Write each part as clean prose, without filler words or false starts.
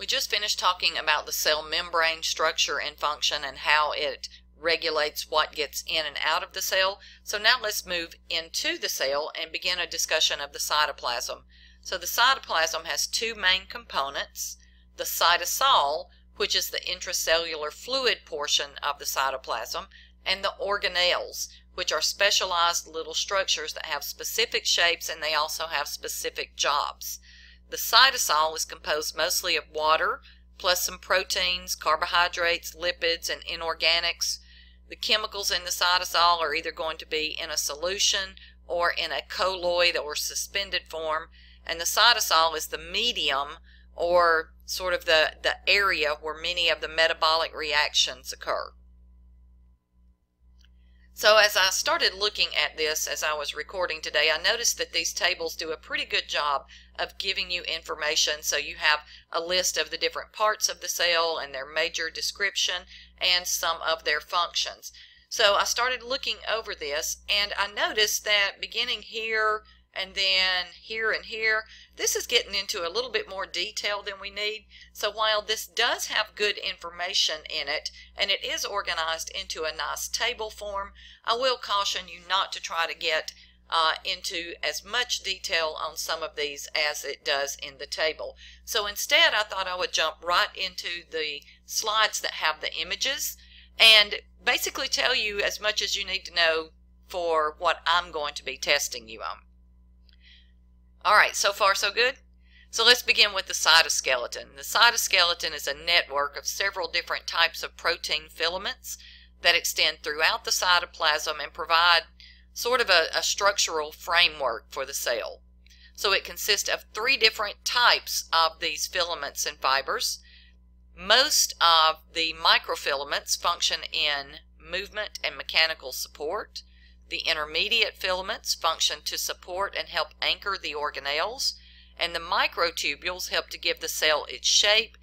We just finished talking about the cell membrane structure and function and how it regulates what gets in and out of the cell. So now let's move into the cell and begin a discussion of the cytoplasm. So the cytoplasm has two main components: the cytosol, which is the intracellular fluid portion of the cytoplasm, and the organelles, which are specialized little structures that have specific shapes and they also have specific jobs. The cytosol is composed mostly of water, plus some proteins, carbohydrates, lipids, and inorganics. The chemicals in the cytosol are either going to be in a solution or in a colloid or suspended form, and the cytosol is the medium, or sort of the area where many of the metabolic reactions occur. So as I started looking at this as I was recording today, I noticed that these tables do a pretty good job of giving you information. So you have a list of the different parts of the cell and their major description and some of their functions. So I started looking over this and I noticed that beginning here and then here and here, this is getting into a little bit more detail than we need. So while this does have good information in it and it is organized into a nice table form, I will caution you not to try to get into as much detail on some of these as it does in the table. So instead I thought I would jump right into the slides that have the images and basically tell you as much as you need to know for what I'm going to be testing you on. Alright, so far so good? So let's begin with the cytoskeleton. The cytoskeleton is a network of several different types of protein filaments that extend throughout the cytoplasm and provide sort of a structural framework for the cell. So it consists of three different types of these filaments and fibers. Most of the microfilaments function in movement and mechanical support. The intermediate filaments function to support and help anchor the organelles, and the microtubules help to give the cell its shape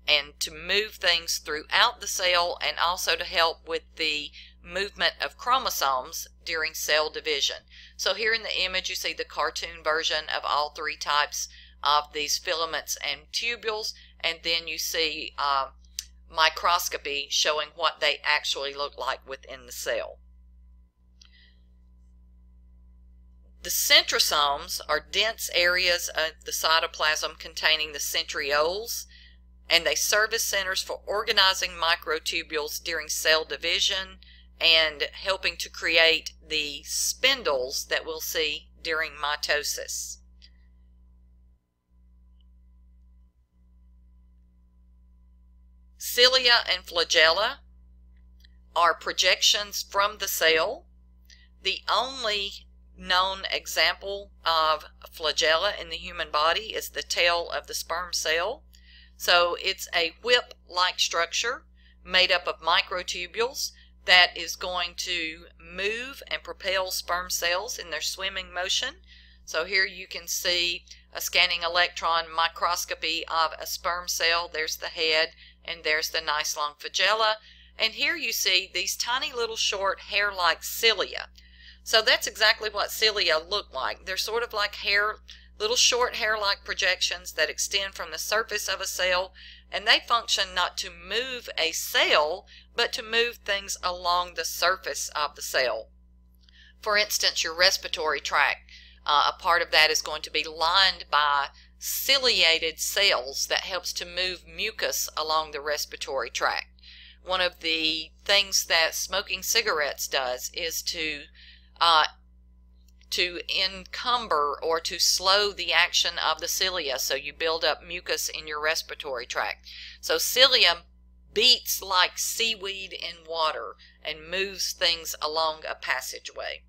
and to move things throughout the cell, and also to help with the movement of chromosomes during cell division. So here in the image you see the cartoon version of all three types of these filaments and tubules, and then you see microscopy showing what they actually look like within the cell. The centrosomes are dense areas of the cytoplasm containing the centrioles, and they serve as centers for organizing microtubules during cell division and helping to create the spindles that we'll see during mitosis. Cilia and flagella are projections from the cell. The only known example of flagella in the human body is the tail of the sperm cell. So it's a whip-like structure made up of microtubules that is going to move and propel sperm cells in their swimming motion. So here you can see a scanning electron microscopy of a sperm cell. There's the head and there's the nice long flagella. And here you see these tiny little short hair-like cilia. So that's exactly what cilia look like. They're sort of like hair, little short hair-like projections that extend from the surface of a cell, and they function not to move a cell, but to move things along the surface of the cell. For instance, your respiratory tract, a part of that is going to be lined by ciliated cells that helps to move mucus along the respiratory tract. One of the things that smoking cigarettes does is to encumber or to slow the action of the cilia, so you build up mucus in your respiratory tract. So cilia beats like seaweed in water and moves things along a passageway.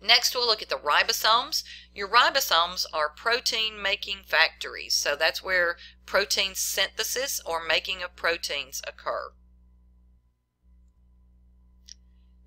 Next we'll look at the ribosomes. Your ribosomes are protein making factories, so that's where protein synthesis or making of proteins occur.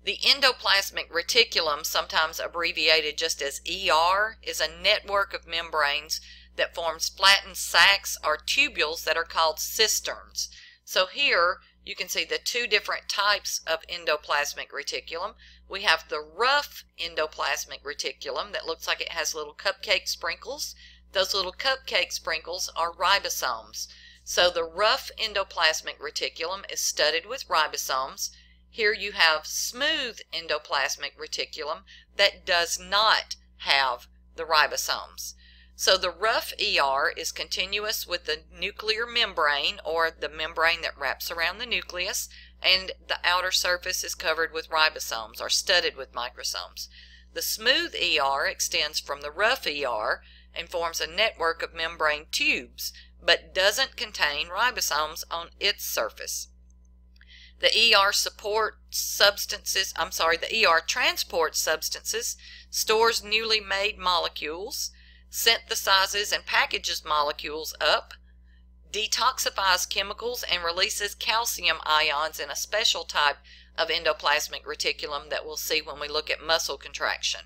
The endoplasmic reticulum, sometimes abbreviated just as ER, is a network of membranes that forms flattened sacs or tubules that are called cisterns. So here you can see the two different types of endoplasmic reticulum. We have the rough endoplasmic reticulum that looks like it has little cupcake sprinkles Those little cupcake sprinkles are ribosomes. So the rough endoplasmic reticulum is studded with ribosomes. Here you have smooth endoplasmic reticulum that does not have the ribosomes. So the rough ER is continuous with the nuclear membrane, or the membrane that wraps around the nucleus, and the outer surface is covered with ribosomes, or studded with microsomes. The smooth ER extends from the rough ER and forms a network of membrane tubes, but doesn't contain ribosomes on its surface. The ER transports substances, stores newly made molecules, synthesizes and packages molecules up, detoxifies chemicals, and releases calcium ions in a special type of endoplasmic reticulum that we'll see when we look at muscle contraction.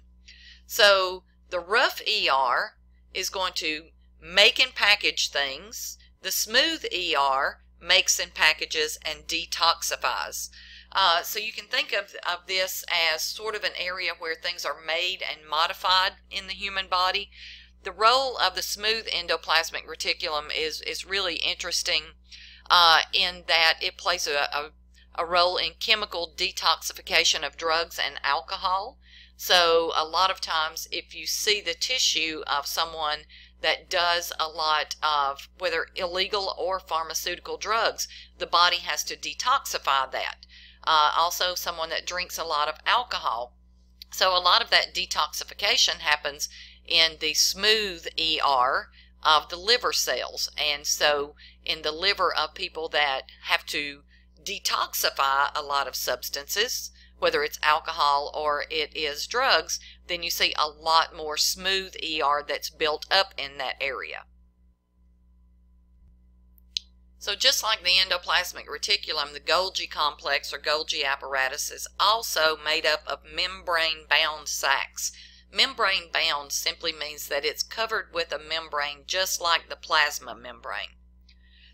So the rough ER is going to make and package things. The smooth ER makes and packages and detoxifies. So you can think of this as sort of an area where things are made and modified in the human body. The role of the smooth endoplasmic reticulum is really interesting in that it plays a role in chemical detoxification of drugs and alcohol. So a lot of times if you see the tissue of someone that does a lot of whether illegal or pharmaceutical drugs, the body has to detoxify that. Also someone that drinks a lot of alcohol. So a lot of that detoxification happens in the smooth ER of the liver cells. And so in the liver of people that have to detoxify a lot of substances, whether it's alcohol or it is drugs, then you see a lot more smooth ER that's built up in that area. So just like the endoplasmic reticulum, the Golgi complex or Golgi apparatus is also made up of membrane-bound sacs. Membrane-bound simply means that it's covered with a membrane just like the plasma membrane.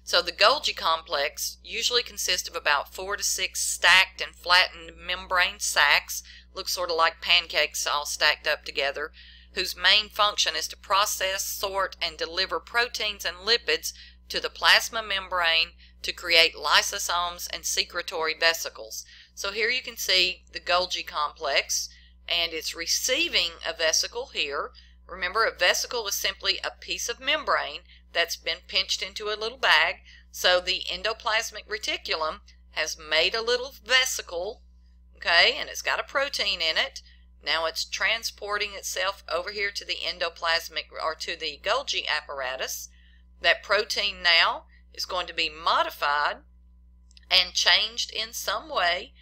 So the Golgi complex usually consists of about 4 to 6 stacked and flattened membrane sacs, look sort of like pancakes all stacked up together, whose main function is to process, sort, and deliver proteins and lipids to the plasma membrane to create lysosomes and secretory vesicles. So here you can see the Golgi complex, and it's receiving a vesicle here. Remember, a vesicle is simply a piece of membrane that's been pinched into a little bag. So the endoplasmic reticulum has made a little vesicle, okay, and it's got a protein in it. Now it's transporting itself over here to the endoplasmic, or to the Golgi apparatus. That protein now is going to be modified and changed in some way,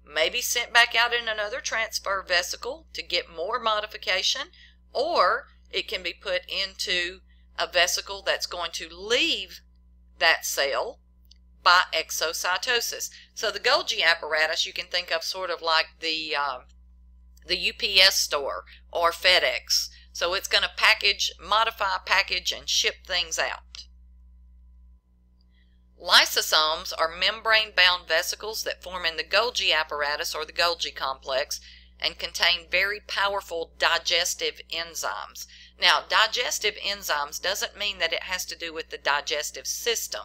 maybe sent back out in another transfer vesicle to get more modification, or it can be put into a vesicle that's going to leave that cell by exocytosis. So the Golgi apparatus you can think of sort of like the UPS store or FedEx. So it's going to package, modify, package, and ship things out. Lysosomes are membrane-bound vesicles that form in the Golgi apparatus or the Golgi complex and contain very powerful digestive enzymes. Now, digestive enzymes doesn't mean that it has to do with the digestive system.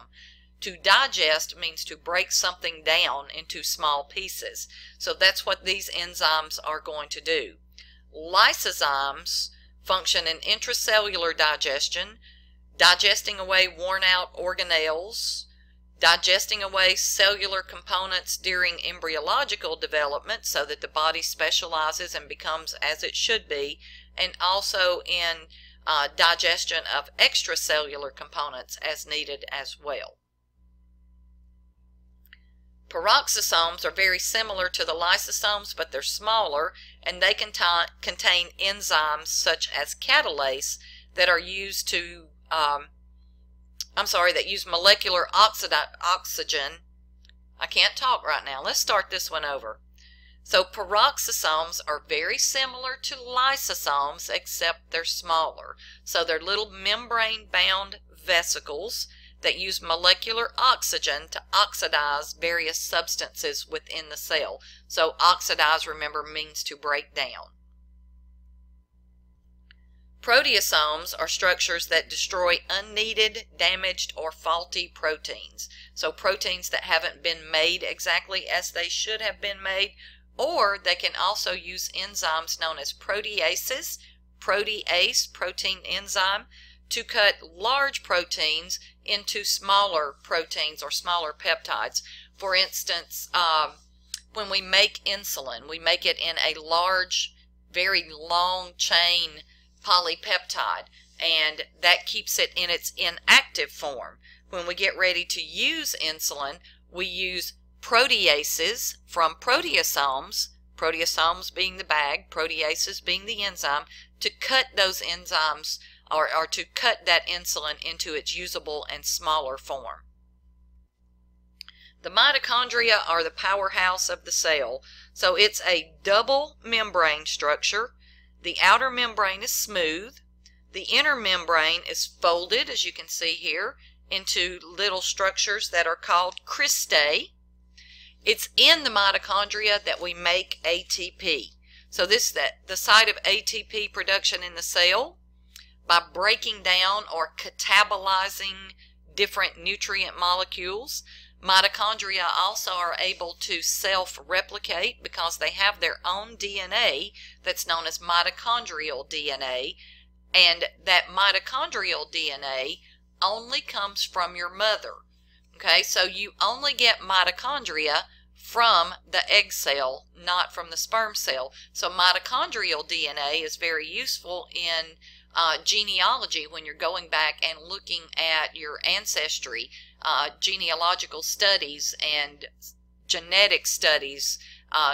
To digest means to break something down into small pieces. So that's what these enzymes are going to do. Lysosomes function in intracellular digestion, digesting away worn-out organelles, digesting away cellular components during embryological development so that the body specializes and becomes as it should be, and also in digestion of extracellular components as needed as well. Peroxisomes are very similar to the lysosomes, but they're smaller, and they contain enzymes such as catalase that are used to that use molecular oxygen. I can't talk right now. Let's start this one over. So peroxisomes are very similar to lysosomes, except they're smaller. So they're little membrane-bound vesicles that use molecular oxygen to oxidize various substances within the cell. So oxidize, remember, means to break down. Proteasomes are structures that destroy unneeded, damaged, or faulty proteins. So proteins that haven't been made exactly as they should have been made, or they can also use enzymes known as proteases, protease, protein enzyme, to cut large proteins into smaller proteins or smaller peptides. For instance, when we make insulin, we make it in a large, very long chain polypeptide, and that keeps it in its inactive form. When we get ready to use insulin, we use proteases from proteasomes, proteasomes being the bag, proteases being the enzyme, to cut those enzymes or to cut that insulin into its usable and smaller form. The mitochondria are the powerhouse of the cell. So it's a double membrane structure. The outer membrane is smooth. The inner membrane is folded, as you can see here, into little structures that are called cristae. It's in the mitochondria that we make ATP. So this is the site of ATP production in the cell. By breaking down or catabolizing different nutrient molecules, mitochondria also are able to self-replicate because they have their own DNA that's known as mitochondrial DNA, and that mitochondrial DNA only comes from your mother. Okay, so you only get mitochondria from the egg cell, not from the sperm cell. So mitochondrial DNA is very useful in genealogy when you're going back and looking at your ancestry. Genealogical studies and genetic studies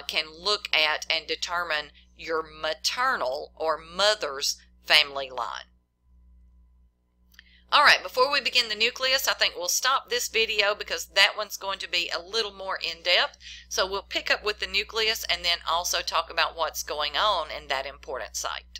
can look at and determine your maternal or mother's family line. All right, before we begin the nucleus, I think we'll stop this video because that one's going to be a little more in-depth. So we'll pick up with the nucleus and then also talk about what's going on in that important site.